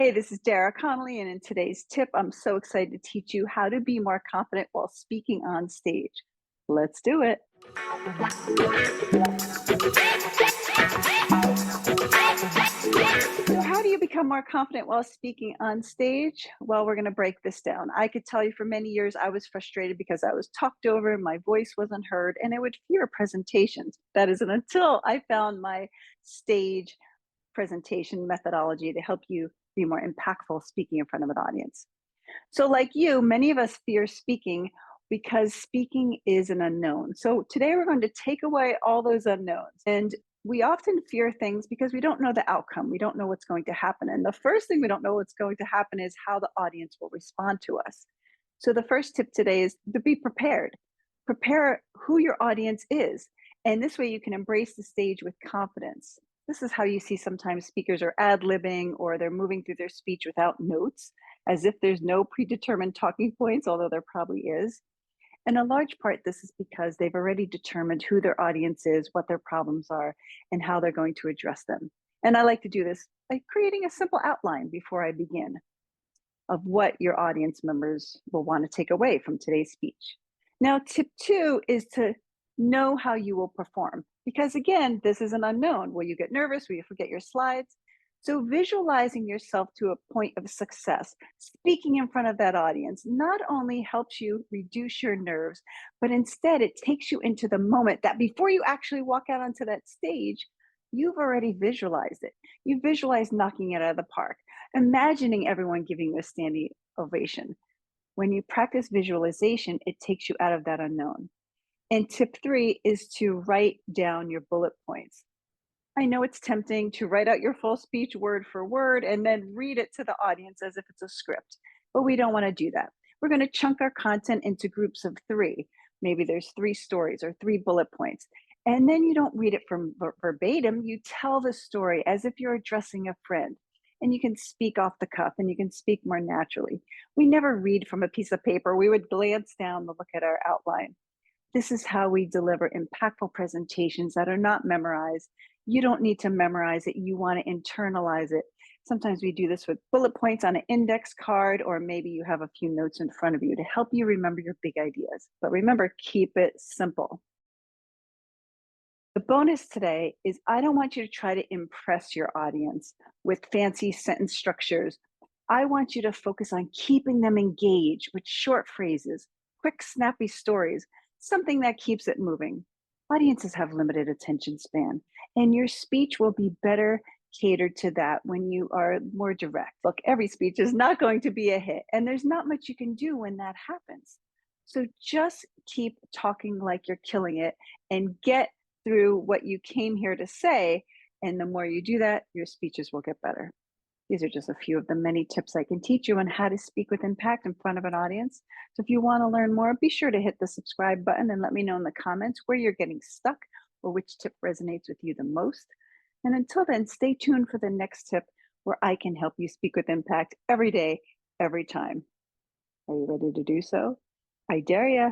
Hey, this is Dara Connolly, and in today's tip, I'm so excited to teach you how to be more confident while speaking on stage. Let's do it. So, how do you become more confident while speaking on stage? Well, we're going to break this down. I could tell you for many years I was frustrated because I was talked over, my voice wasn't heard, and I would fear presentations. That isn't until I found my stage presentation methodology to help you be more impactful speaking in front of an audience. So, like you, many of us fear speaking because speaking is an unknown. So, today we're going to take away all those unknowns. And we often fear things because we don't know the outcome. We don't know what's going to happen. And the first thing we don't know what's going to happen is how the audience will respond to us. So, the first tip today is to be prepared. Prepare who your audience is. And this way you can embrace the stage with confidence. This is how you see sometimes speakers are ad libbing or they're moving through their speech without notes, as if there's no predetermined talking points, although there probably is. And a large part, this is because they've already determined who their audience is, what their problems are, and how they're going to address them. And I like to do this by creating a simple outline before I begin of what your audience members will want to take away from today's speech. Now, tip two is to know how you will perform. Because again, this is an unknown. Will you get nervous? Will you forget your slides? So, visualizing yourself to a point of success, speaking in front of that audience, not only helps you reduce your nerves, but instead it takes you into the moment that before you actually walk out onto that stage, you've already visualized it. You visualize knocking it out of the park, imagining everyone giving you a standing ovation. When you practice visualization, it takes you out of that unknown. And tip three is to write down your bullet points. I know it's tempting to write out your full speech word for word and then read it to the audience as if it's a script, but we don't want to do that. We're going to chunk our content into groups of three. Maybe there's three stories or three bullet points. And then you don't read it from verbatim, you tell the story as if you're addressing a friend. And you can speak off the cuff and you can speak more naturally. We never read from a piece of paper. We would glance down to look at our outline. This is how we deliver impactful presentations that are not memorized. You don't need to memorize it, you want to internalize it. Sometimes we do this with bullet points on an index card, or maybe you have a few notes in front of you to help you remember your big ideas. But remember, keep it simple. The bonus today is I don't want you to try to impress your audience with fancy sentence structures. I want you to focus on keeping them engaged with short phrases, quick, snappy stories, something that keeps it moving. Audiences have limited attention span, and your speech will be better catered to that when you are more direct. Look, every speech is not going to be a hit, and there's not much you can do when that happens. So just keep talking like you're killing it and get through what you came here to say. And the more you do that, your speeches will get better. These are just a few of the many tips I can teach you on how to speak with impact in front of an audience. So if you want to learn more, be sure to hit the subscribe button and let me know in the comments where you're getting stuck or which tip resonates with you the most. And until then, stay tuned for the next tip where I can help you speak with impact every day, every time. Are you ready to do so? I dare ya.